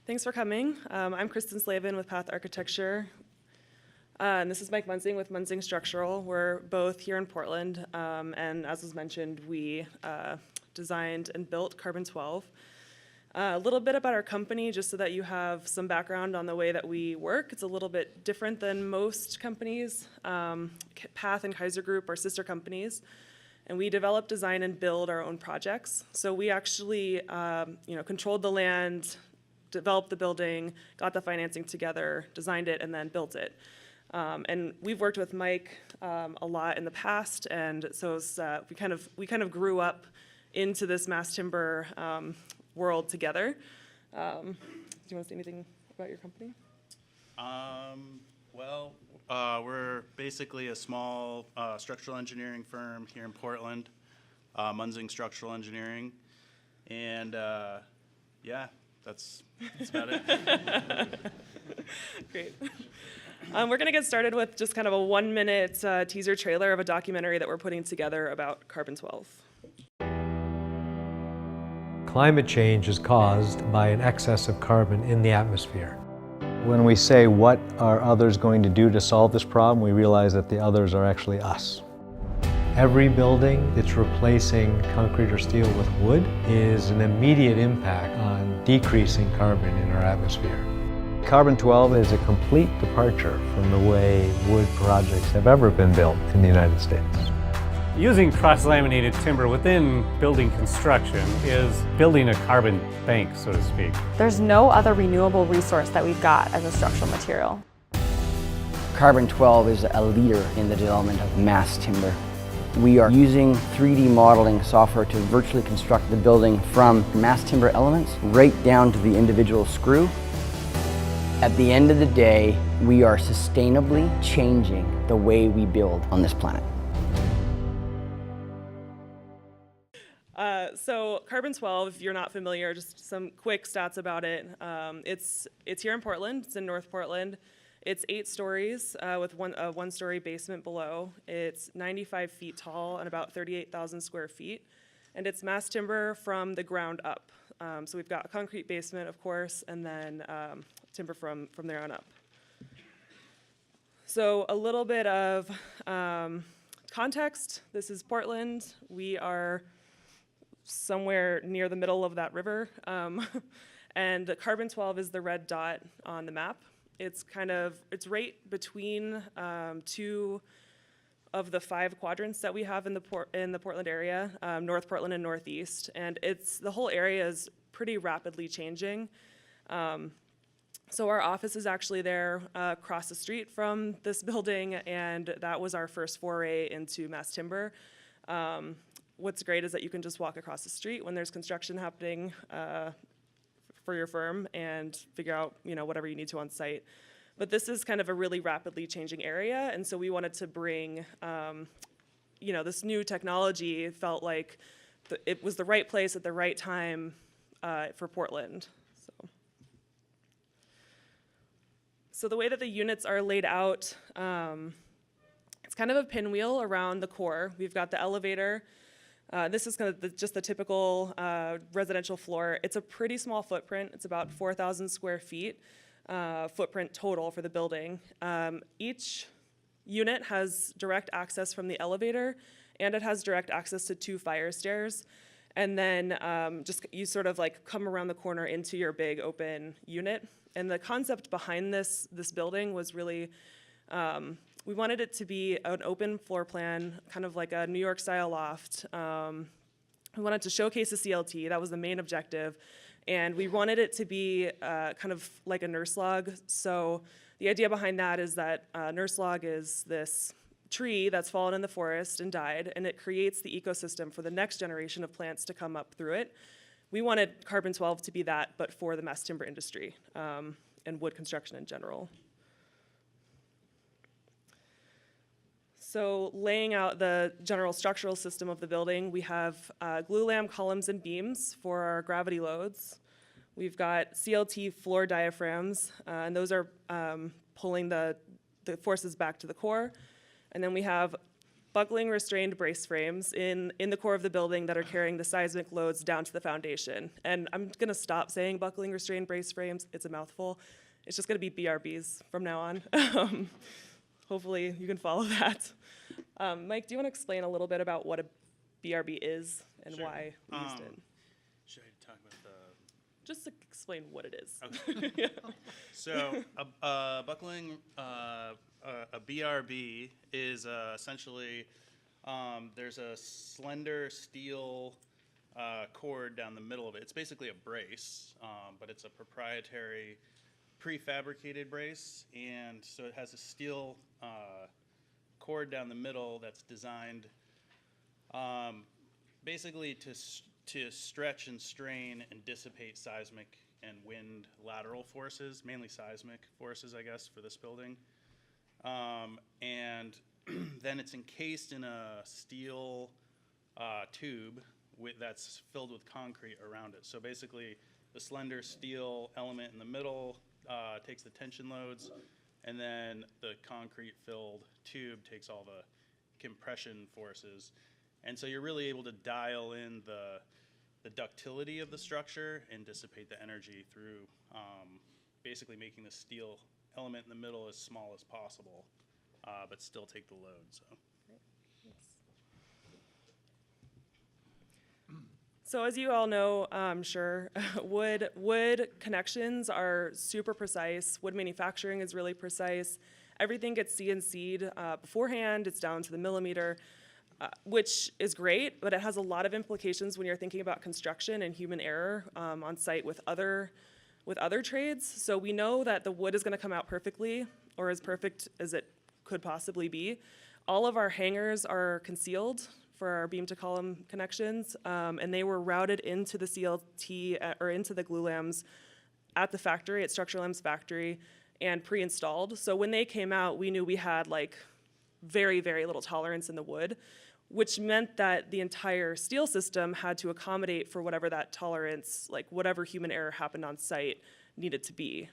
Thanks for coming. I'm Kristin Slavin with Path Architecture. And this is Mike Munzing with Munzing Structural. We're both here in Portland, and as was mentioned, we designed and built Carbon12. A little bit about our company, just so that you have some background on the way that we work. It's a little bit different than most companies. Path and Kaiser Group are sister companies, and we develop, design, and build our own projects. So we actually, controlled the land, developed the building, got the financing together, designed it, and then built it. And we've worked with Mike a lot in the past, and so we kind of grew up into this mass timber world together. Do you want to say anything about your company? We're basically a small structural engineering firm here in Portland, Munzing Structural Engineering, and that's about it. Great. We're going to get started with just kind of a 1-minute teaser trailer of a documentary that we're putting together about Carbon12. Climate change is caused by an excess of carbon in the atmosphere. When we say, what are others going to do to solve this problem, we realize that the others are actually us. Every building that's replacing concrete or steel with wood is an immediate impact on decreasing carbon in our atmosphere. Carbon12 is a complete departure from the way wood projects have ever been built in the United States. Using cross-laminated timber within building construction is building a carbon bank, so to speak. There's no other renewable resource that we've got as a structural material. Carbon12 is a leader in the development of mass timber. We are using 3D modeling software to virtually construct the building from mass timber elements right down to the individual screw. At the end of the day, we are sustainably changing the way we build on this planet. So Carbon12, if you're not familiar, just some quick stats about it. It's here in Portland. It's in North Portland. It's 8 stories with a 1-story basement below. It's 95 feet tall and about 38,000 square feet. And it's mass timber from the ground up. So we've got a concrete basement, of course, and then timber from there on up. So a little bit of context. This is Portland. We are somewhere near the middle of that river. And Carbon12 is the red dot on the map. It's right between 2 of the 5 quadrants that we have in the Portland area, North Portland and Northeast. And the whole area is pretty rapidly changing. So our office is actually there across the street from this building, and that was our first foray into mass timber. What's great is that you can just walk across the street when there's construction happening for your firm and figure out whatever you need to on site. But this is kind of a really rapidly changing area, and so we wanted to bring this new technology. Felt like it was the right place at the right time for Portland. So the way that the units are laid out, it's kind of a pinwheel around the core. We've got the elevator. This is kind of just the typical residential floor. It's a pretty small footprint. It's about 4,000 square feet footprint total for the building. Each unit has direct access from the elevator, and it has direct access to 2 fire stairs. And then you sort of like come around the corner into your big open unit. And the concept behind this building was really, we wanted it to be an open floor plan, kind of like a New York style loft. We wanted to showcase the CLT, that was the main objective. And we wanted it to be kind of like a nurse log. So the idea behind that is that nurse log is this tree that's fallen in the forest and died, and it creates the ecosystem for the next generation of plants to come up through it. We wanted Carbon12 to be that, but for the mass timber industry and wood construction in general. So laying out the general structural system of the building, we have glulam columns and beams for our gravity loads. We've got CLT floor diaphragms, and those are pulling the forces back to the core. And then we have buckling restrained brace frames in the core of the building that are carrying the seismic loads down to the foundation. And I'm going to stop saying buckling restrained brace frames. It's a mouthful. It's just going to be BRBs from now on. Hopefully you can follow that. Mike, do you want to explain a little bit about what a BRB is and Sure. why we used it? Should I talk about the? Just to explain what it is. Okay. So buckling, a BRB is essentially there's a slender steel cord down the middle of it. It's basically a brace, but it's a proprietary prefabricated brace, and so it has a steel cord down the middle that's designed basically to stretch and strain and dissipate seismic and wind lateral forces, mainly seismic forces, I guess, for this building. And then it's encased in a steel tube that's filled with concrete around it. So basically, the slender steel element in the middle takes the tension loads, and then the concrete-filled tube takes all the compression forces. And so you're really able to dial in the ductility of the structure and dissipate the energy through basically making the steel element in the middle as small as possible, but still take the load. So as you all know, I'm sure, wood connections are super precise. Wood manufacturing is really precise. Everything gets CNC'd beforehand. It's down to the millimeter. Which is great, but it has a lot of implications when you're thinking about construction and human error on site with other trades. So we know that the wood is going to come out perfectly, or as perfect as it could possibly be. All of our hangers are concealed for our beam to column connections, and they were routed into the CLT or into the glue lams at the factory, at Structural Lam's factory, and pre-installed. So when they came out, we knew we had like very, very little tolerance in the wood, which meant that the entire steel system had to accommodate for whatever that tolerance, like whatever human error happened on site, needed to be.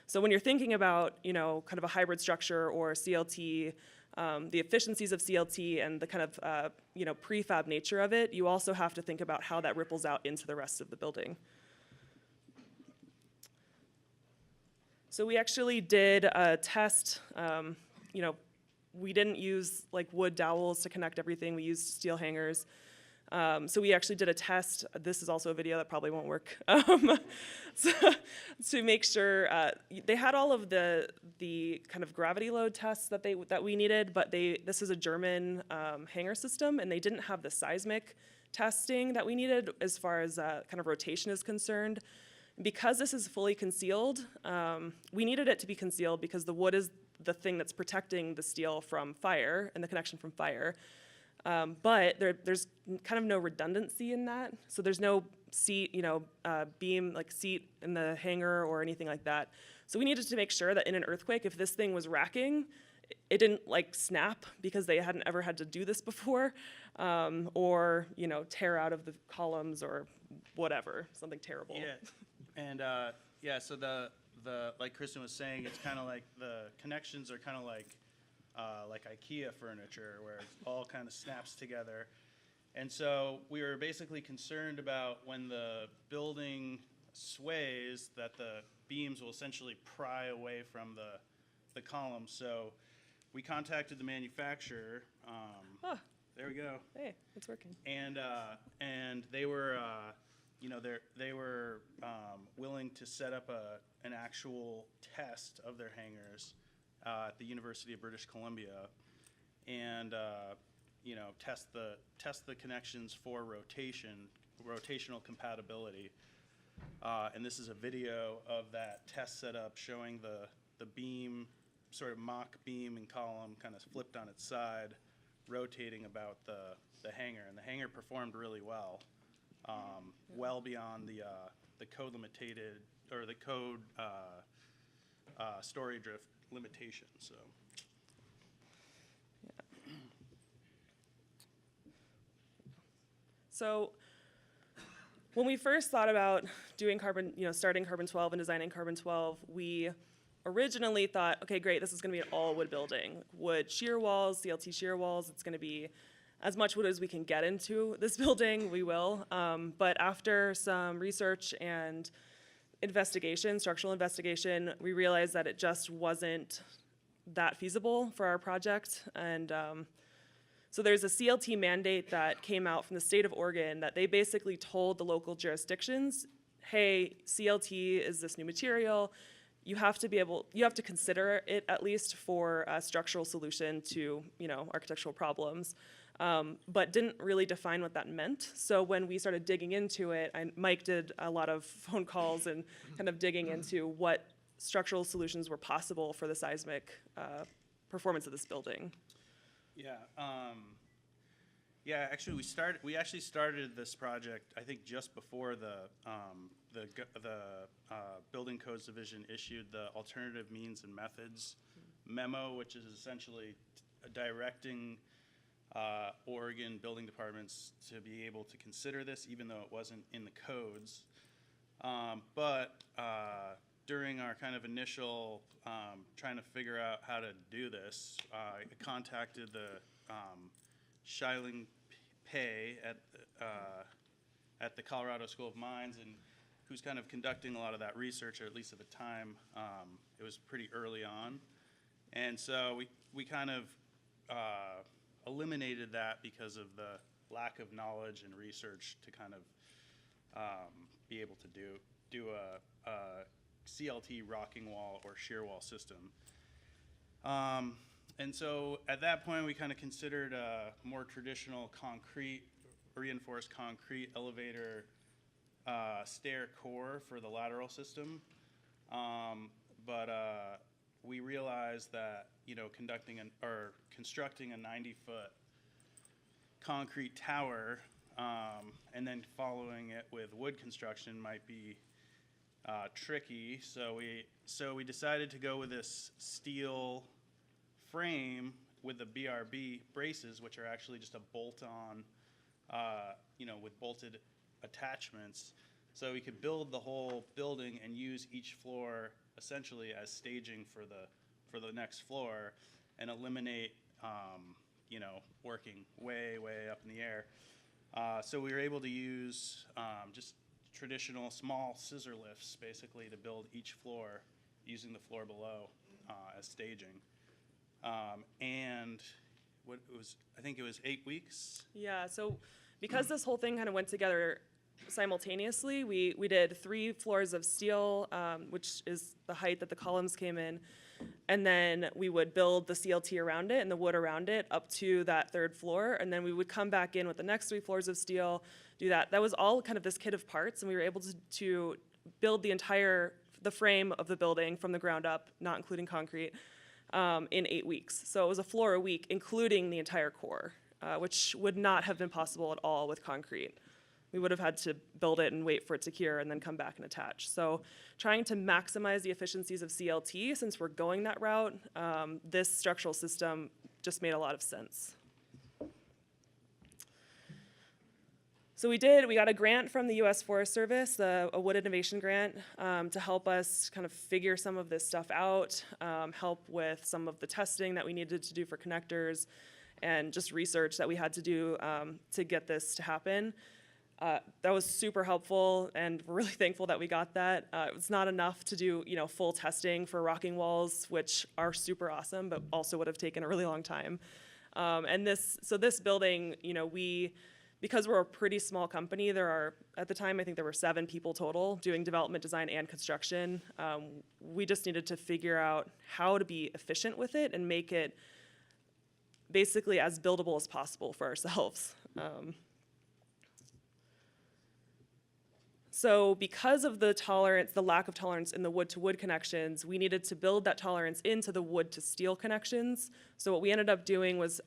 So when you're thinking about, kind of a hybrid structure or CLT, the efficiencies of CLT and the kind of, prefab nature of it, you also have to think about how that ripples out into the rest of the building. So we actually did a test, we didn't use like wood dowels to connect everything. We used steel hangers. So we actually did a test. This is also a video that probably won't work. So, to make sure they had all of the kind of gravity load tests that we needed, but this is a German hanger system, and they didn't have the seismic testing that we needed as far as kind of rotation is concerned. Because this is fully concealed, we needed it to be concealed because the wood is the thing that's protecting the steel from fire and the connection from fire. But there's kind of no redundancy in that. So there's no seat, beam, like seat in the hanger or anything like that. So we needed to make sure that in an earthquake, if this thing was racking, it didn't like snap because they hadn't ever had to do this before, or, tear out of the columns or whatever, something terrible. Yeah, and so the like Kristin was saying, it's kind of like the connections are kind of like IKEA furniture, where it all kind of snaps together. And so we were basically concerned about when the building sways that the beams will essentially pry away from the columns. So we contacted the manufacturer. There we go. Hey, it's working. And they were, they were willing to set up an actual test of their hangers at the University of British Columbia, and test the connections for rotational compatibility. And this is a video of that test setup showing the beam, sort of mock beam and column, kind of flipped on its side, rotating about the hanger, and the hanger performed really well, well beyond the code limited or the code story drift limitation. So. Yeah. So when we first thought about doing starting Carbon12 and designing Carbon12, we originally thought, okay, great, this is going to be an all wood building. Wood shear walls, CLT shear walls, it's going to be as much wood as we can get into this building, we will. But after some research and investigation, structural investigation, we realized that it just wasn't that feasible for our project. And so there's a CLT mandate that came out from the state of Oregon that they basically told the local jurisdictions, hey, CLT is this new material. You have to consider it at least for a structural solution to, architectural problems. But didn't really define what that meant. So when we started digging into it, Mike did a lot of phone calls and kind of digging into what structural solutions were possible for the seismic performance of this building. Actually, we actually started this project, I think, just before the Building Codes Division issued the Alternative Means and Methods memo, which is essentially directing Oregon building departments to be able to consider this, even though it wasn't in the codes. But during our kind of initial trying to figure out how to do this, I contacted the Shiling Pei at the Colorado School of Mines, and who's kind of conducting a lot of that research, or at least at the time. It was pretty early on. And so we kind of eliminated that because of the lack of knowledge and research to kind of be able to do a CLT rocking wall or shear wall system. And so at that point, we kind of considered a more traditional reinforced concrete elevator stair core for the lateral system. But we realized that, constructing a 90-foot concrete tower and then following it with wood construction might be tricky. So we decided to go with this steel frame with the BRB braces, which are actually just a bolt-on, with bolted attachments. So we could build the whole building and use each floor essentially as staging for the next floor, and eliminate working way up in the air. So we were able to use just traditional small scissor lifts basically to build each floor using the floor below as staging. And I think it was 8 weeks. Yeah, so because this whole thing kind of went together simultaneously, we did 3 floors of steel, which is the height that the columns came in, and then we would build the CLT around it and the wood around it up to that 3rd floor, and then we would come back in with the next 3 floors of steel, do that. That was all kind of this kit of parts, and we were able to build the frame of the building from the ground up, not including concrete, in 8 weeks. So it was a floor a week, including the entire core, which would not have been possible at all with concrete. We would have had to build it and wait for it to cure and then come back and attach. So trying to maximize the efficiencies of CLT, since we're going that route, this structural system just made a lot of sense. So we got a grant from the U.S. Forest Service, a wood innovation grant, to help us kind of figure some of this stuff out, help with some of the testing that we needed to do for connectors, and just research that we had to do to get this to happen. That was super helpful, and we're really thankful that we got that. It was not enough to do, full testing for rocking walls, which are super awesome, but also would have taken a really long time. And this building, because we're a pretty small company, at the time, I think there were 7 people total doing development, design, and construction. We just needed to figure out how to be efficient with it and make it basically as buildable as possible for ourselves. So because of the lack of tolerance in the wood-to-wood connections, we needed to build that tolerance into the wood-to-steel connections. So what we ended up doing was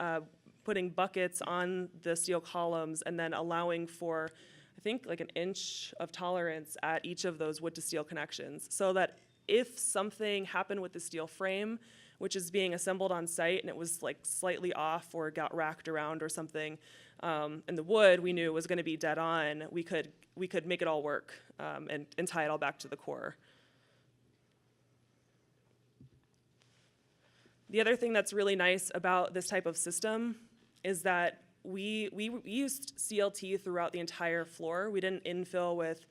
putting buckets on the steel columns and then allowing for, I think, like 1 inch of tolerance at each of those wood-to-steel connections, so that if something happened with the steel frame, which is being assembled on site, and it was like slightly off or got racked around or something, and the wood we knew was going to be dead on, we could make it all work and tie it all back to the core. The other thing that's really nice about this type of system is that we used CLT throughout the entire floor. We didn't infill with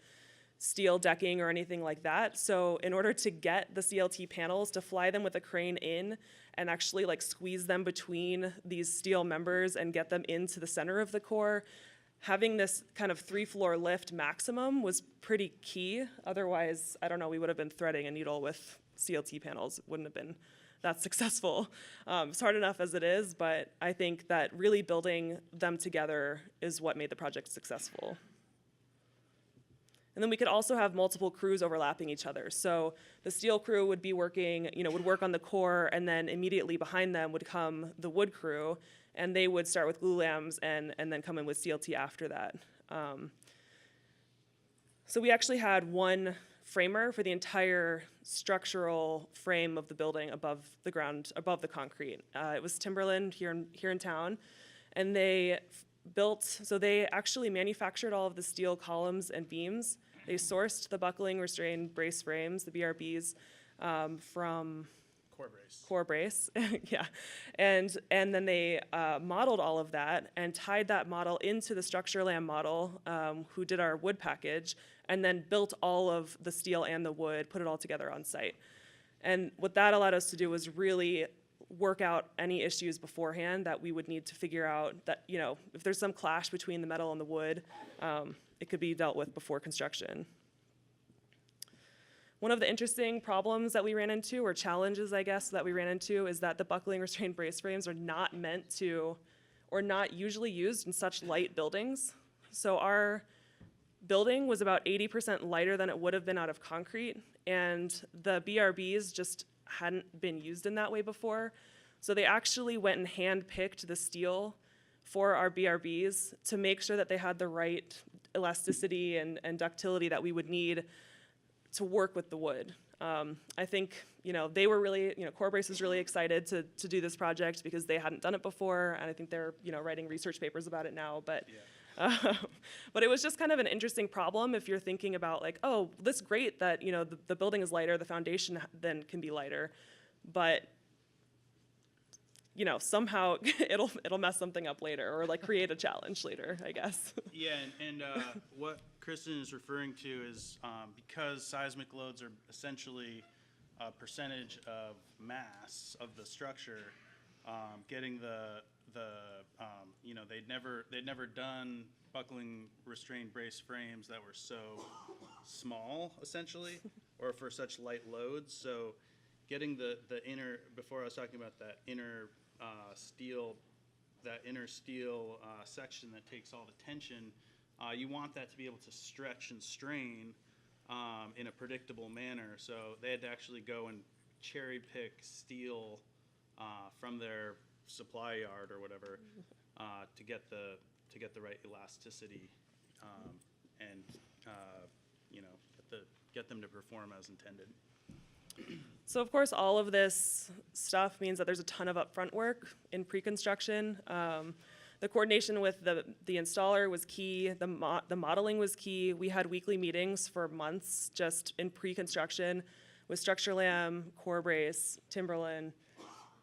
steel decking or anything like that. So in order to get the CLT panels, to fly them with a crane in and actually like squeeze them between these steel members and get them into the center of the core, having this kind of 3-floor lift maximum was pretty key. Otherwise, I don't know, we would have been threading a needle with CLT panels. It wouldn't have been that successful. It's hard enough as it is, but I think that really building them together is what made the project successful. And then we could also have multiple crews overlapping each other. So the steel crew would be working, would work on the core, and then immediately behind them would come the wood crew, and they would start with glue lams and then come in with CLT after that. So we actually had one framer for the entire structural frame of the building above the ground, above the concrete. It was Timberland here in town, and they they actually manufactured all of the steel columns and beams. They sourced the buckling restrained brace frames, the BRBs, from Core Brace, yeah. And then they modeled all of that and tied that model into the Structurlam model, who did our wood package, and then built all of the steel and the wood, put it all together on site. And what that allowed us to do was really work out any issues beforehand that we would need to figure out that, if there's some clash between the metal and the wood, it could be dealt with before construction. One of the interesting problems that we ran into, or challenges, I guess, that we ran into, is that the buckling restrained brace frames are not meant to, or not usually used in such light buildings. So our building was about 80% lighter than it would have been out of concrete, and the BRBs just hadn't been used in that way before. So they actually went and hand-picked the steel for our BRBs to make sure that they had the right elasticity and ductility that we would need to work with the wood. I think, they were really, Core Brace was really excited to do this project because they hadn't done it before, and I think they're, writing research papers about it now, but but it was just kind of an interesting problem if you're thinking about like, oh, this is great that, the building is lighter, the foundation then can be lighter, but, somehow it'll mess something up later or like create a challenge later, I guess. Yeah, and what Kristin is referring to is because seismic loads are essentially a percentage of mass of the structure, getting they'd never done buckling restrained brace frames that were so small, essentially, or for such light loads. So getting the inner, before I was talking about that inner steel section that takes all the tension, you want that to be able to stretch and strain in a predictable manner. So they had to actually go and cherry pick steel from their supply yard or whatever to get the right elasticity and get them to perform as intended. So of course, all of this stuff means that there's a ton of upfront work in pre-construction. The coordination with the installer was key. The modeling was key. We had weekly meetings for months just in pre-construction with Structurlam, Core Brace, Timberland,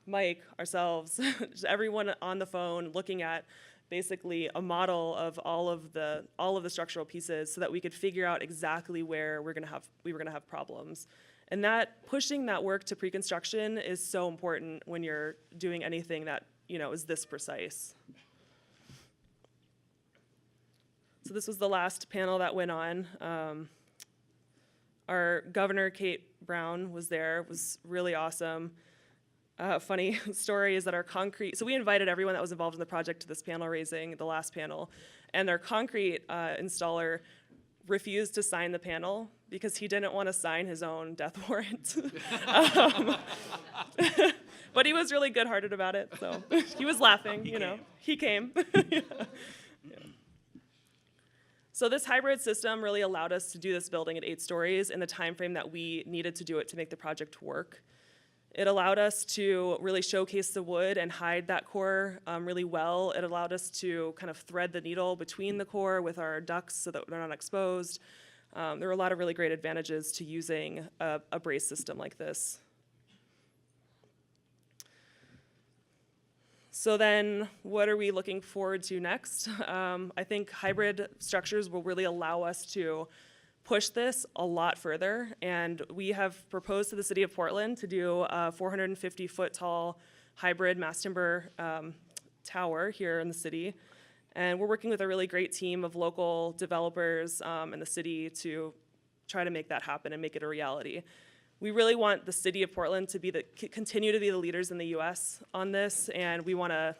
Mike, ourselves, just everyone on the phone looking at basically a model of all of the structural pieces so that we could figure out exactly where we were gonna have problems. And that pushing that work to pre-construction is so important when you're doing anything that is this precise. So this was the last panel that went on. Our governor, Kate Brown, was there. It was really awesome. Funny story is that our concrete, so we invited everyone that was involved in the project to this panel raising, the last panel, and their concrete installer refused to sign the panel because he didn't want to sign his own death warrant. But he was really good-hearted about it, so he was laughing, He came. Yeah. So this hybrid system really allowed us to do this building at 8 stories in the time frame that we needed to do it to make the project work. It allowed us to really showcase the wood and hide that core really well. It allowed us to kind of thread the needle between the core with our ducts so that they're not exposed. There were a lot of really great advantages to using a brace system like this. So then what are we looking forward to next? I think hybrid structures will really allow us to push this a lot further. And we have proposed to the city of Portland to do a 450-foot tall hybrid mass timber tower here in the city. And we're working with a really great team of local developers in the city to try to make that happen and make it a reality. We really want the city of Portland to be continue to be the leaders in the U.S. on this, and we want to,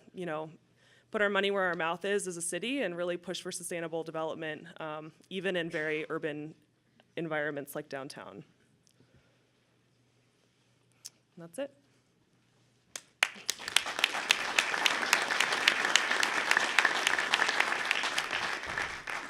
put our money where our mouth is as a city and really push for sustainable development, even in very urban environments like downtown. And that's it.